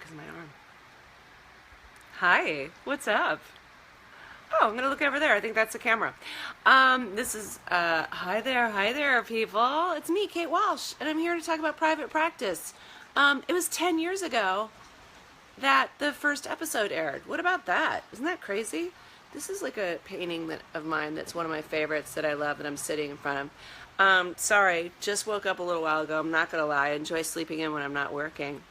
because of my arm. Hi, what's up? Oh, I'm gonna look over there. I think that's the camera. This is hi there, people. It's me, Kate Walsh, and I'm here to talk about private practice. It was 10 years ago that the first episode aired. What about that? Isn't that crazy? This is like a painting of mine that's one of my favorites that I love that I'm sitting in front of. Sorry, just woke up a little while ago. I'm not gonna lie. I enjoy sleeping in when I'm not working.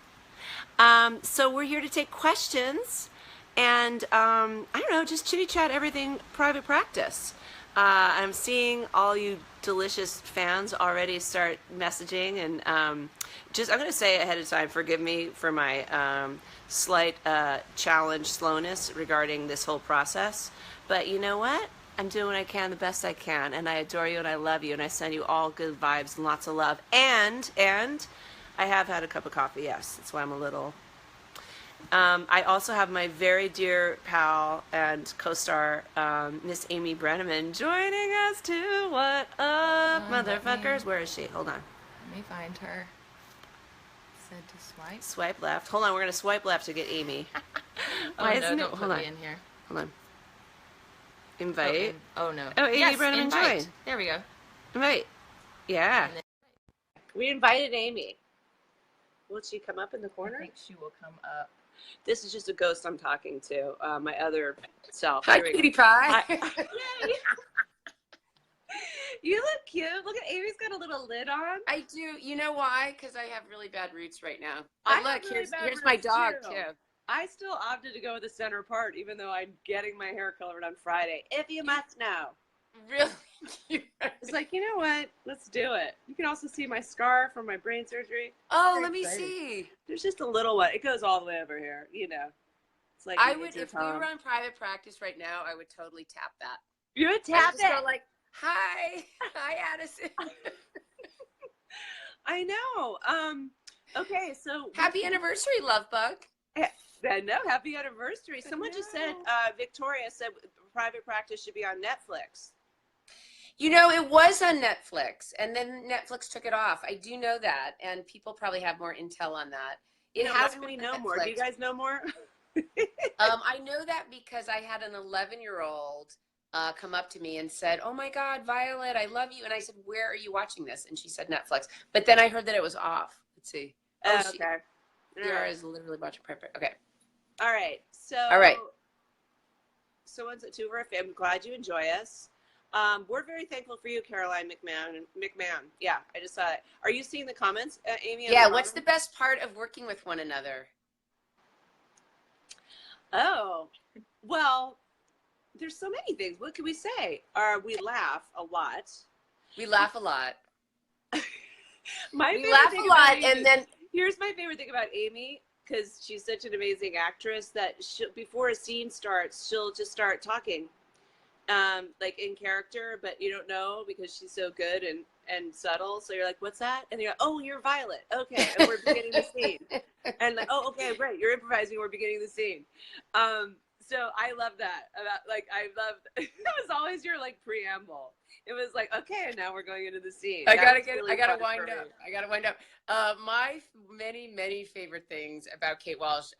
So we're here to take questions and I don't know, just chitty chat everything private practice. I'm seeing all you delicious fans already start messaging, and I'm going to say ahead of time, forgive me for my slight challenge slowness regarding this whole process. But you know what? I'm doing what I can, the best I can, and I adore you and I love you and I send you all good vibes and lots of love. And I have had a cup of coffee, yes. That's why I'm a little. I also have my very dear pal and co-star, Miss Amy Brenneman, joining us too. What up, motherfuckers? Where is she? Hold on. Let me find her. Said to swipe. Swipe left. Hold on, we're going to swipe left to get Amy. Why isn't it? Hold on. Me in here. Hold on. Invite. Oh, no. Oh, Amy Brenneman joined. There we go. Invite. Yeah. We invited Amy. Will she come up in the corner? I think she will come up. This is just a ghost I'm talking to, my other self. Hi, cutie pie. You look cute. Look at Amy's got a little lid on. I do. You know why? Because I have really bad roots right now. Oh, look, here's my dog, too. I still opted to go with the center part, even though I'm getting my hair colored on Friday. If you must know. Really cute. It's like, you know what? Let's do it. You can also see my scar from my brain surgery. Oh, let me see. There's just a little one. It goes all the way over here, you know. It's like I would, if we were on private practice right now, I would totally tap that. You would tap it? Go like, hi, Addison. I know. Okay, so happy anniversary, love bug. I know, happy anniversary. Someone just said, Victoria said private practice should be on Netflix. You know, it was on Netflix, and then Netflix took it off. I do know that, and people probably have more intel on that. It has been we know more. Do you guys know more? I know that because I had an 11-year-old come up to me and said, "Oh my God, Violet, I love you." And I said, "Where are you watching this?" And she said Netflix. But then I heard that it was off. Let's see. Oh, okay. Laura is literally watching private. Okay. All right. So. All right. Someone's at two of our family. I'm glad you enjoy us. We're very thankful for you, Caroline McMahon. Yeah, I just saw it. Are you seeing the comments, Amy? Yeah, what's the best part of working with one another? Oh, well, there's so many things. What can we say? We laugh a lot. We laugh a lot. We laugh a lot, and then here's my favorite thing about Amy, because she's such an amazing actress, that before a scene starts, she'll just start talking. Like in character, but you don't know because she's so good and subtle. So you're like, what's that? And you're like, oh, you're Violet. Okay. And we're beginning the scene. And like, oh, okay, great. You're improvising. We're beginning the scene. So I love that. That was always your like preamble. It was like, okay, and now we're going into the scene. I gotta wind up. My many favorite things about Kate Walsh,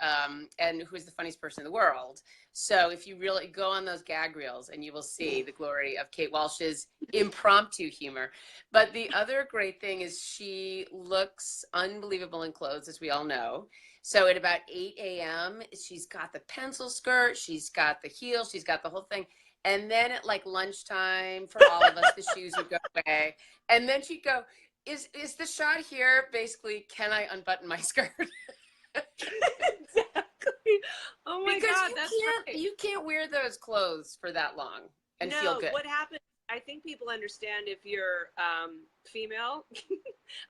and who's the funniest person in the world. So if you really go on those gag reels, and you will see the glory of Kate Walsh's impromptu humor. But the other great thing is she looks unbelievable in clothes, as we all know. So at about 8 a.m., she's got the pencil skirt, she's got the heels, she's got the whole thing. And then at like lunchtime, for all of us, the shoes would go away. And then she'd go, is the shot here basically, can I unbutton my skirt? Exactly. Oh my God, that's right. You can't wear those clothes for that long and feel good. What happens, I think people understand if you're female.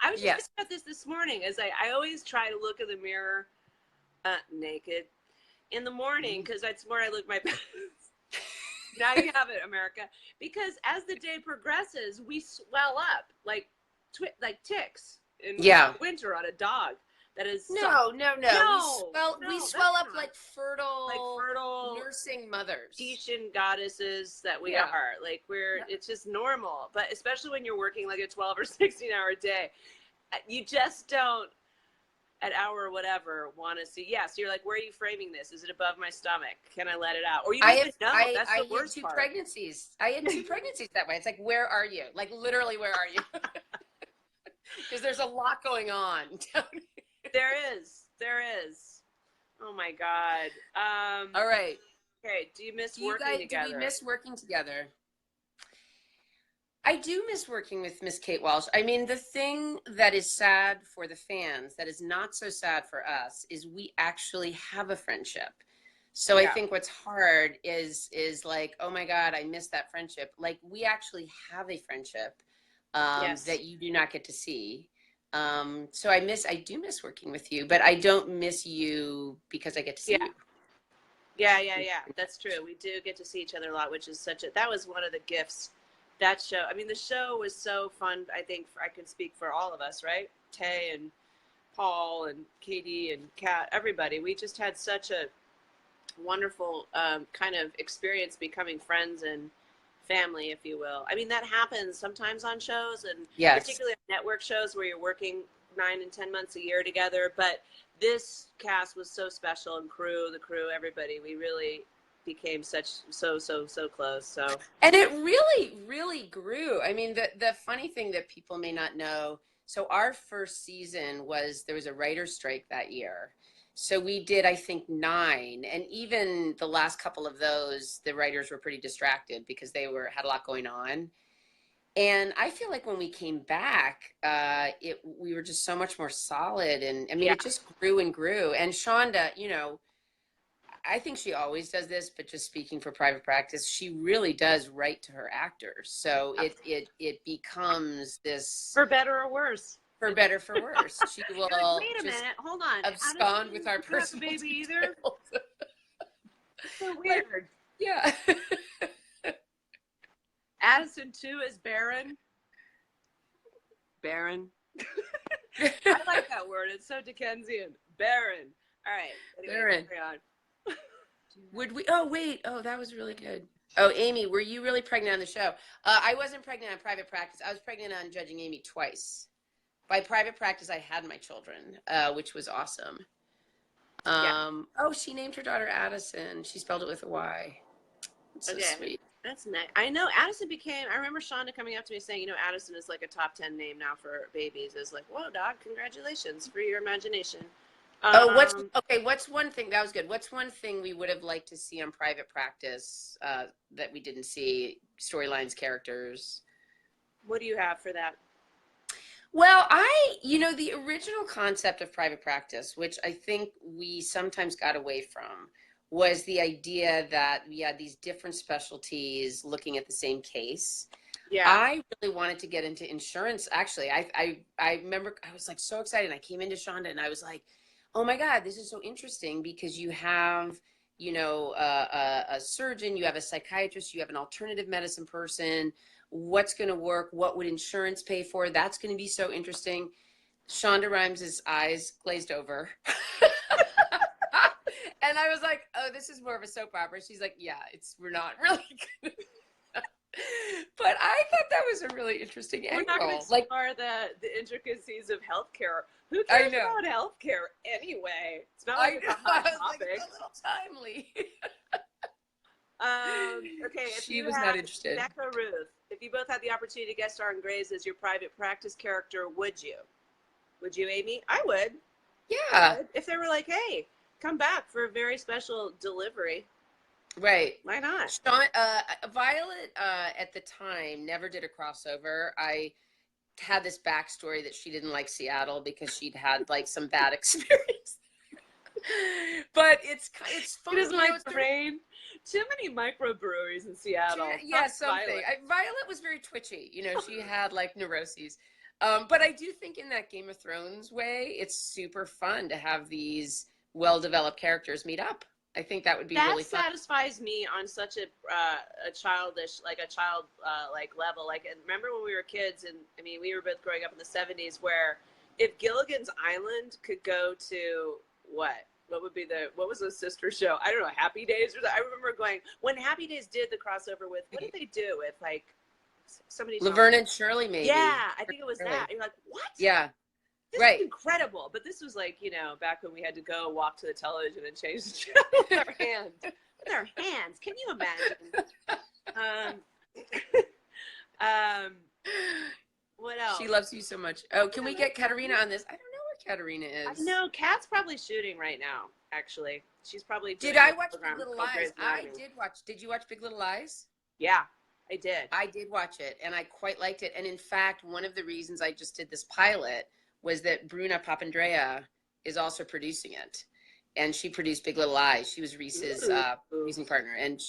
I was just thinking about this morning, as I always try to look in the mirror naked in the morning, because that's where I look my best. Now you have it, America. Because as the day progresses, we swell up like ticks in winter on a dog. That is no. We swell up like fertile nursing mothers, Grecian goddesses that we are. Like it's just normal. But especially when you're working like a 12 or 16-hour day, you just don't. at hour whatever want to see. Yeah, so you're like, where are you framing this? Is it above my stomach? Can I let it out? Or you don't even know. That's the worst two part. pregnancies. I had two pregnancies that way. It's like, where are you? Like literally, where are you? Because there's a lot going on. There is. Oh my God. All right. Okay. Do you miss working together? Do we miss working together? I do miss working with Miss Kate Walsh. I mean, the thing that is sad for the fans, that is not so sad for us, is we actually have a friendship. So I think what's hard is like, oh my God, I miss that friendship. Like we actually have a friendship that you do not get to see. So I do miss working with you, but I don't miss you because I get to see you. Yeah. That's true. We do get to see each other a lot, which is that was one of the gifts. That show, I mean, the show was so fun. I think I can speak for all of us, right? Tay and Paul and Katie and Kat, everybody. We just had such a wonderful kind of experience becoming friends and family, if you will. I mean, that happens sometimes on shows, and particularly on network shows where you're working 9 and 10 months a year together. But this cast was so special, and the crew, everybody. We really became so close. So, and it really grew. I mean, the funny thing that people may not know, so our first season there was a writer's strike that year, so we did, I think, 9, and even the last couple of those, the writers were pretty distracted because they had a lot going on. And I feel like when we came back, we were just so much more solid, and I mean, it just grew and grew. And Shonda, I think she always does this, but just speaking for private practice, she really does write to her actors. So it becomes this, for better or worse. For better, for worse. She will. Like, wait a minute, hold on. Abscond with our personal baby either. So weird. Yeah. Addison too is barren. Barren. I like that word. It's so Dickensian. Barren. All right. Anyway, barren. Carry on. Would we? Oh wait. Oh, that was really good. Oh, Amy, were you really pregnant on the show? I wasn't pregnant on private practice. I was pregnant on Judging Amy twice. By private practice, I had my children, which was awesome. Oh, she named her daughter Addison. She spelled it with a Y. That's so sweet. That's nice. I know Addison I remember Shonda coming up to me saying, Addison is like a top 10 name now for babies. It's like, whoa, Doc, congratulations for your imagination. What's one thing, that was good. What's one thing we would have liked to see on private practice that we didn't see? Storylines, characters. What do you have for that? Well, the original concept of private practice, which I think we sometimes got away from, was the idea that we had these different specialties looking at the same case. Yeah. I really wanted to get into insurance. Actually, I remember I was like so excited. I came into Shonda and I was like, oh my God, this is so interesting because you have, a surgeon, you have a psychiatrist, you have an alternative medicine person. What's going to work? What would insurance pay for? That's going to be so interesting. Shonda Rhimes' eyes glazed over. And I was like, oh, this is more of a soap opera. She's like, yeah, we're not really good. But I thought that was a really interesting angle. We're not going to explore the intricacies of healthcare. Who cares about healthcare anyway? It's not like it's a hot topic. Like, a little timely. Okay, if she was not interested. Becca Ruth, if you both had the opportunity to guest star in Grey's as your private practice character, would you? Would you, Amy? I would. Yeah. If they were like, hey, come back for a very special delivery. Right. Why not? Violet, at the time, never did a crossover. I had this backstory that she didn't like Seattle because she'd had like some bad experience. But it's fun. She doesn't like the rain. Too many microbreweries in Seattle. Something. Violet was very twitchy. She had like neuroses. But I do think in that Game of Thrones way, it's super fun to have these well-developed characters meet up. I think that would be really fun. That satisfies me on such a childish, like a child level. Like, remember when we were kids, and I mean, we were both growing up in the 70s, where if Gilligan's Island could go to what was the sister show? I don't know, Happy Days or I remember going, when Happy Days did the crossover with, what did they do with like somebody? Laverne and Shirley, maybe. Yeah, I think it was that. You're like, what? Yeah. This Right. is incredible. But this was like, you know, back when we had to go walk to the television and change the channel with our hands. With our hands. Can you imagine? What else? She loves you so much. Oh, can we get Katerina on this? I don't know where Katerina is. I know Kat's probably shooting right now. Actually, she's probably. Did I watch Big Little Lies? I did watch. Did you watch Big Little Lies? Yeah, I did. I did watch it, and I quite liked it. And in fact, one of the reasons I just did this pilot was that Bruna Papandrea is also producing it, and she produced Big Little Lies. She was Reese's producing partner, and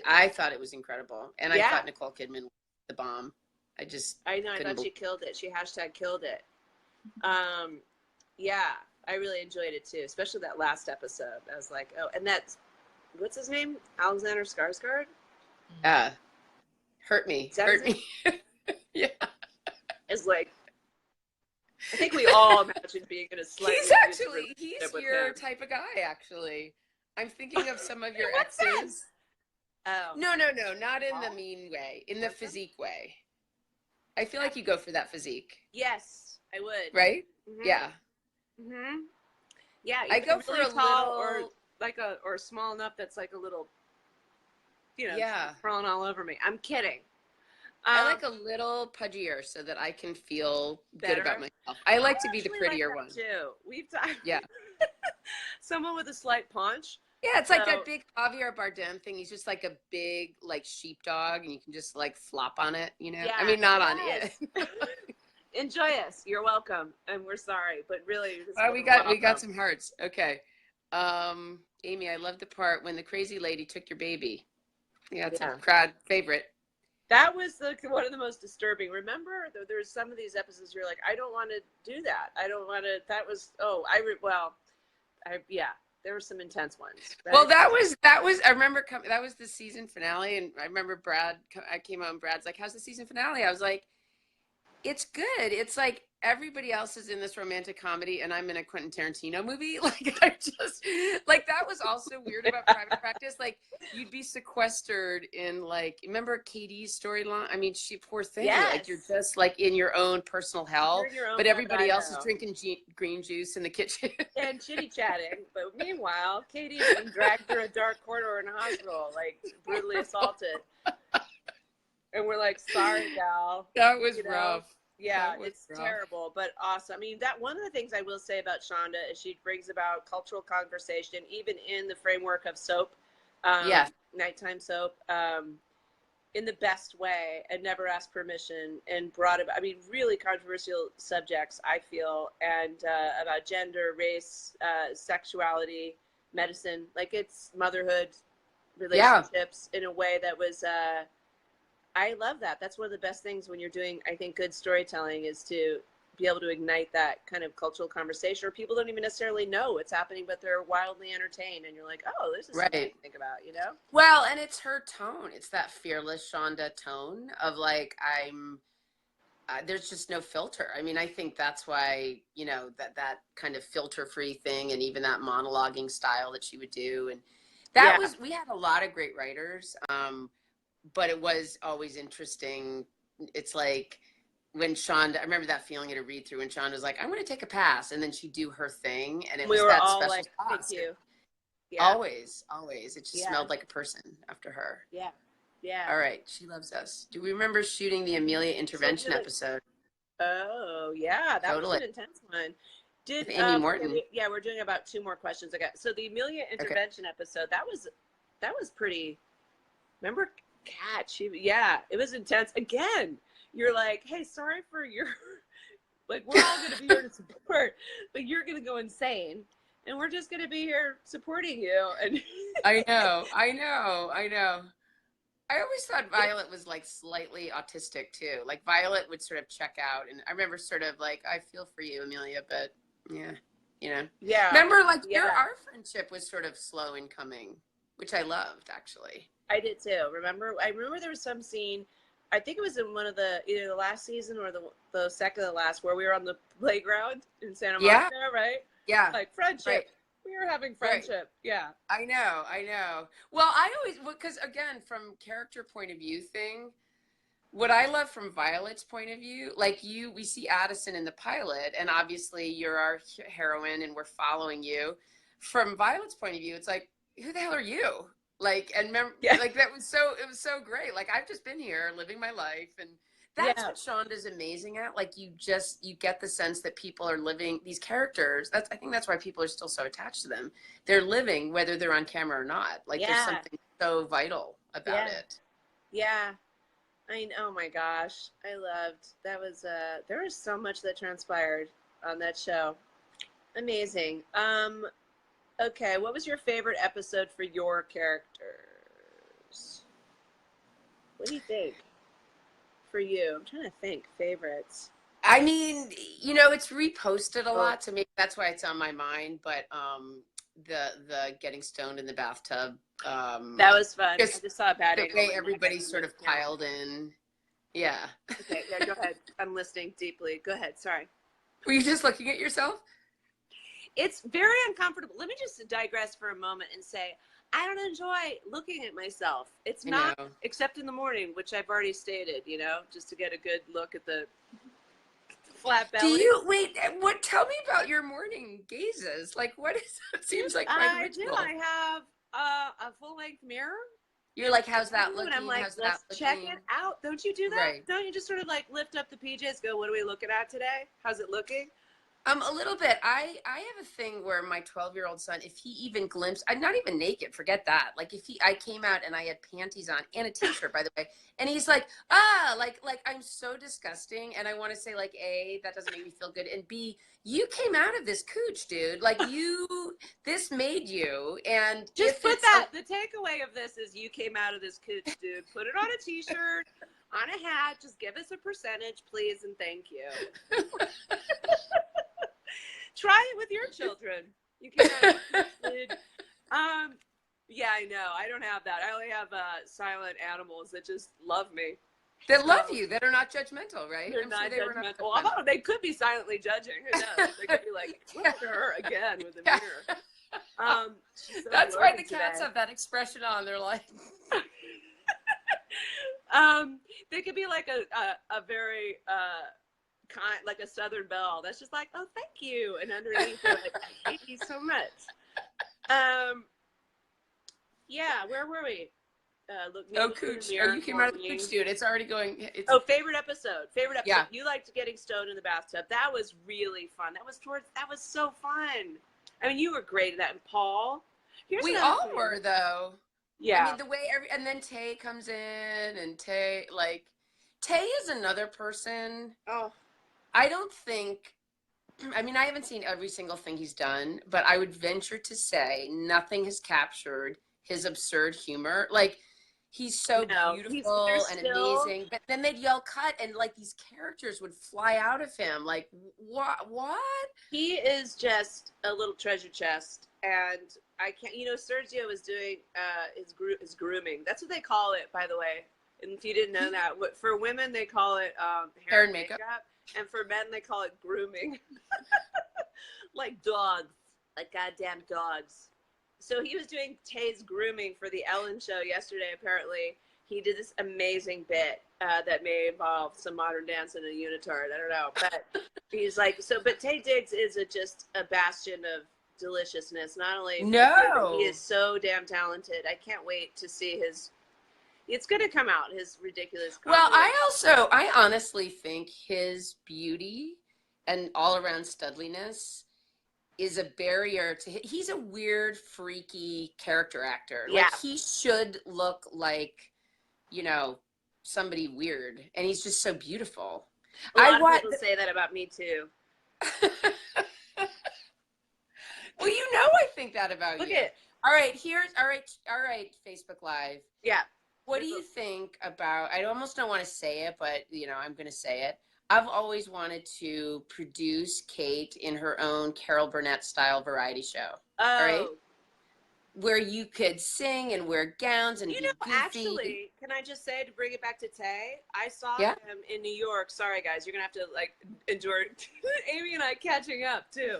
I thought it was incredible, and I thought Nicole Kidman was the bomb. I know. I thought she killed it. She #killed it. Yeah, I really enjoyed it too, especially that last episode. I was like, oh, and that's what's his name? Alexander Skarsgård. Hurt me. Hurt me. Yeah. It's like, I think we all imagine being in a slightly. He's your type of guy. Actually, I'm thinking of some of your exes. Oh no, not in the mean way. In the physique way. I feel like you go for that physique. Yes, I would. Right? Mm-hmm. Yeah. Mhm. Yeah, I go for a tall little, or small enough that's like a little, you know, yeah, crawling all over me. I'm kidding. I like a little pudgier so that I can feel better. good about myself. I like to be the prettier one too. We've done. Yeah. Someone with a slight paunch. Yeah, it's like that big Javier Bardem thing. He's just like a big like sheepdog, and you can just like flop on it. You know, Yeah, I mean, not on it. Enjoy us. You're welcome, and we're sorry, but really, we got some hearts. Okay, Amy, I love the part when the crazy lady took your baby. Yeah, it's a crowd favorite. That was one of the most disturbing. Remember, there's some of these episodes you're like, I don't want to do that. I don't want to. That was there were some intense ones. Right? Well, that was. I remember that was the season finale, and I remember Brad. I came out and Brad's like, "How's the season finale?" I was like, "It's good. It's like everybody else is in this romantic comedy, and I'm in a Quentin Tarantino movie." Like I just like that was also weird about Private Practice. Like you'd be sequestered in like remember Katie's storyline? I mean, she poor thing. Yes. Like you're just like in your own personal hell, but everybody else is drinking green juice in the kitchen and chitty chatting. But meanwhile, Katie's been dragged through a dark corridor in a hospital, like brutally assaulted. And we're like, sorry, gal. That was rough. Yeah, it's terrible, but awesome. I mean, that one of the things I will say about Shonda is she brings about cultural conversation, even in the framework of soap, nighttime soap, in the best way, and never asked permission, and brought about, I mean, really controversial subjects, I feel, and about gender, race, sexuality, medicine, like it's motherhood, relationships in a way that was, I love that. That's one of the best things when you're doing, I think, good storytelling is to be able to ignite that kind of cultural conversation, or people don't even necessarily know what's happening, but they're wildly entertained, and you're like, oh, this is something to think about, you know? Well, and it's her tone. It's that fearless Shonda tone of like, there's just no filter. I mean, I think that's why, you know, that kind of filter-free thing, and even that monologuing style that she would do. And that we had a lot of great writers. But it was always interesting. It's like when Shonda, I remember that feeling at a read through when Shonda was like, I'm going to take a pass. And then she'd do her thing. And it was that special like, sauce. Thank you. Yeah. Always. It just smelled like a person after her. Yeah. Yeah. All right. She loves us. Do we remember shooting the Amelia intervention episode? Oh, yeah. That was an intense one. With Amy Morton. We're doing about 2 more questions. Okay. So the Amelia intervention episode, that was pretty, remember Kat, it was intense. Again, you're like, hey, sorry for your, like, we're all going to be here to support, but you're going to go insane, and we're just going to be here supporting you. And I know. I always thought Violet was like slightly autistic too. Like Violet would sort of check out, and I remember sort of like, I feel for you, Amelia, but yeah, you know. Yeah. Remember, like our friendship was sort of slow in coming, which I loved actually. I did too. I remember there was some scene, I think it was in one of either the last season or the second to the last, where we were on the playground in Santa Monica, right? Yeah. Like friendship. Right. We were having friendship. Right. Yeah. I know. Well, because again, from character point of view thing, what I love from Violet's point of view, like we see Addison in the pilot, and obviously you're our heroine, and we're following you. From Violet's point of view, it's like, who the hell are you? Like, and Yeah. like it was so great. Like, I've just been here living my life, and that's Yeah. what Shonda's amazing at. Like, you get the sense that people are living these characters. I think that's why people are still so attached to them. They're living whether they're on camera or not. Like, there's Yeah. something so vital about Yeah. it. Yeah. Oh my gosh. I loved that was there was so much that transpired on that show. Amazing. Okay, what was your favorite episode for your characters? What do you think? For you. I'm trying to think favorites. I mean, it's reposted a Oh, lot, so maybe that's why it's on my mind. But the getting stoned in the bathtub, that was fun. I just just saw a bad the angle way of my neck. I everybody didn't sort of count. piled in. Yeah. Okay, yeah, go ahead. I'm listening deeply. Go ahead. Sorry. Were you just looking at yourself? It's very uncomfortable. Let me just digress for a moment and say I don't enjoy looking at myself. It's I not, know. except in the morning, which I've already stated, just to get a good look at the flat Do belly. you wait? What? Tell me about your morning gazes. Like, what is? It seems like quite a I do. ritual. I have a full length mirror. You're like, how's that And looking? I'm like, How's that let's check looking? it out. Don't you do that? Right. Don't you just sort of like lift up the PJs, go, what are we looking at today? How's it looking? A little bit. I have a thing where my 12-year-old son, if he even glimpsed, I'm not even naked, forget that. Like, I came out and I had panties on and a t-shirt, by the way, and he's like, like I'm so disgusting, and I want to say, like, A, that doesn't make me feel good, and B, you came out of this cooch, dude. Like, this made you, and Just if put it's that, the takeaway of this is you came out of this cooch, dude. Put it on a t-shirt, on a hat, just give us a percentage, please, and thank you. Try it with your children. You can. Yeah, I know. I don't have that. I only have silent animals that just love me. that love you, that are not judgmental, right? They're I'm not sure they were not judgmental. Although they could be silently judging. Who knows? They could be like, look at her again with a mirror. She's so That's why the glowing cats today. have that expression on. They're like, They could be like a very kind, like a Southern belle. That's just like, oh, thank you, and underneath, they're like, I hate you so much. Yeah, where were we? Look, oh, cooch. Oh, you came out of the cooch, dude. It's already going. It's Favorite episode. Favorite episode. Yeah. You liked getting stoned in the bathtub. That was really fun. That was so fun. I mean, you were great at that. And Paul. We all were, though. Yeah. I mean, the way and then Tay comes in, and Tay is another person. Oh. I don't think. I mean, I haven't seen every single thing he's done, but I would venture to say nothing has captured his absurd humor. Like, he's so beautiful and amazing, but then they'd yell cut, and like these characters would fly out of him. Like, what? He is just a little treasure chest, and I can't. Sergio is doing his grooming. That's what they call it, by the way. And if you didn't know that, for women they call it hair and makeup, and for men they call it grooming. Like dogs, like goddamn dogs. So he was doing Tay's grooming for the Ellen show yesterday. Apparently, he did this amazing bit that may involve some modern dance and a unitard. I don't know, but he's like, but Tay Diggs is just a bastion of deliciousness. Not only he is so damn talented. I can't wait to see his. It's going to come out, his ridiculous comedy. Well, I honestly think his beauty and all around studliness is a barrier to. He's a weird, freaky character actor. Yeah. Like, he should look like, somebody weird, and he's just so beautiful. A lot of people say that about me too. Well, I think that about you. All right, all right, Facebook Live. Yeah. What do you think about, I almost don't want to say it, but, I'm going to say it. I've always wanted to produce Kate in her own Carol Burnett-style variety show. Oh. All right? Where you could sing and wear gowns and be goofy. Actually, can I just say, to bring it back to Tay, I saw him in New York. Sorry, guys. You're going to have to, endure Amy and I catching up, too.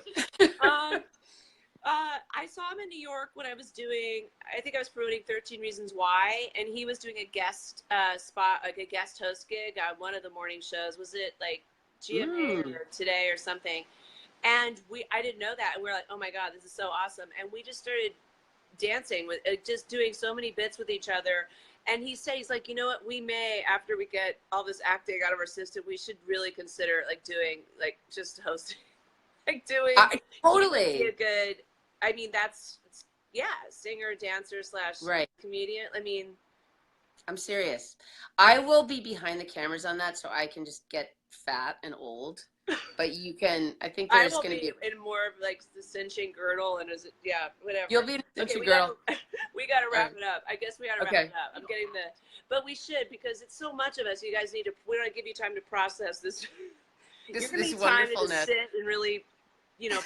I saw him in New York when I was doing, I think I was promoting 13 Reasons Why, and he was doing a guest spot, like a guest host gig on one of the morning shows. Was it like GMA Mm. or Today or something? And I didn't know that. And we were like, oh my God, this is so awesome. And we just started dancing with, just doing so many bits with each other. And he said, he's like, you know what, we may, after we get all this acting out of our system, we should really consider like doing, like just hosting, like doing, he would be a Totally. good, I mean, yeah, singer, dancer / Right. comedian. I mean, I'm serious. I will be behind the cameras on that so I can just get fat and old. But you can, I think I there's will going to be be, in more of like the cinching girdle and yeah, whatever. you'll be an Okay, adventure girl. we gotta All wrap right. it up. I guess we gotta wrap Okay. it up. I'm getting but we should, because it's so much of us. You guys need to, we don't give you time to process this. You're gonna This need time to just wonderfulness. sit and really,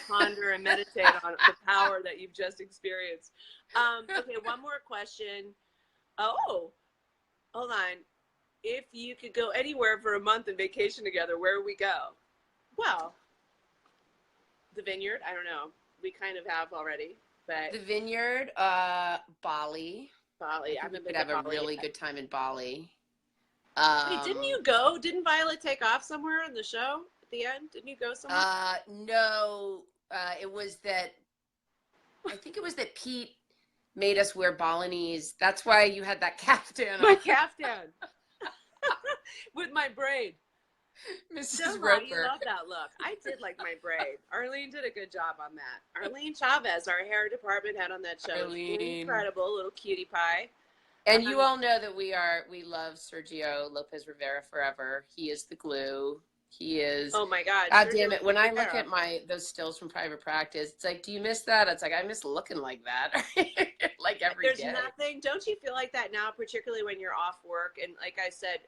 ponder and meditate on the power that you've just experienced. Okay, one more question. Oh, hold on. If you could go anywhere for a month and vacation together, where would we go? Well, the vineyard. I don't know. We kind of have already, but The Vineyard, Bali. Bali. I I think we haven't could been to have a Bali really yet. good time in Bali. Wait, didn't you go? Didn't Violet take off somewhere in the show at the end? Didn't you go somewhere? No, it was that, I think it was that Pete made us wear Balinese. That's why you had that caftan My on. caftan with my braid. Mrs. Somehow you Roper. love that look. I did like my braid. Arlene did a good job on that. Arlene Chavez, our hair department head on that show. Arlene. Incredible little cutie pie. And you all know that we love Sergio Lopez Rivera forever. He is the glue. He is. Oh my God. God Sergio damn it. When I look Rivera. at those stills from Private Practice, it's like, do you miss that? It's like, I miss looking like that. Like every There's day. nothing. Don't you feel like that now, particularly when you're off work? And like I said,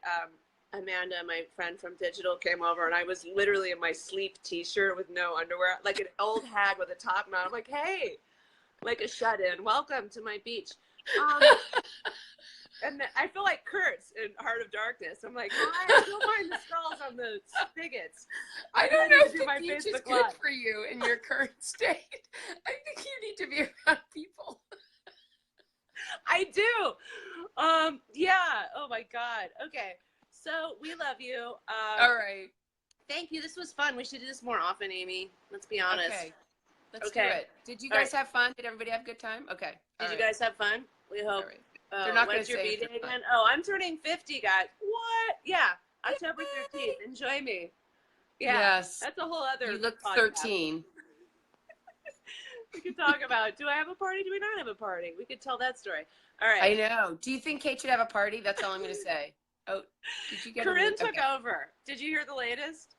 Amanda, my friend from Digital, came over, and I was literally in my sleep T-shirt with no underwear, like an old hag with a top knot. I'm like, hey, like a shut-in. Welcome to my beach. And I feel like Kurtz in Heart of Darkness. I'm like, I don't mind the skulls on the spigots. I don't know if do the my beach is Facebook good Live. for you in your current state. I think you need to be around people. I do. Yeah. Oh my God. Okay. So we love you. All right. Thank you. This was fun. We should do this more often, Amy. Let's be honest. Okay. Let's do it. Did you All guys have fun? Did everybody have a good time? Okay. Did you guys have fun? We hope. All right. They're not going When's to your say B-day it's fun. again? Oh, I'm turning 50, guys. What? Yeah. October 13th. Enjoy me. Yeah. Yes. That's a whole other You look podcast. 13. We could talk about, do I have a party? Do we not have a party? We could tell that story. All right. I know. Do you think Kate should have a party? That's all I'm going to say. Oh, did you get Corinne took over. Did you hear the latest?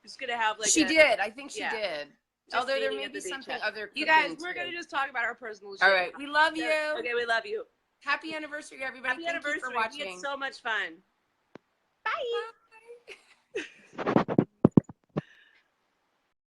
She's going to have like She did. I think she did. Just Although there meeting may at the be beach. something other. You guys, we're too. going to just talk about our personal shit. All right. We love you. Okay, we love you. Happy anniversary, everybody. Happy Thank anniversary. you for watching. We had so much fun. Bye.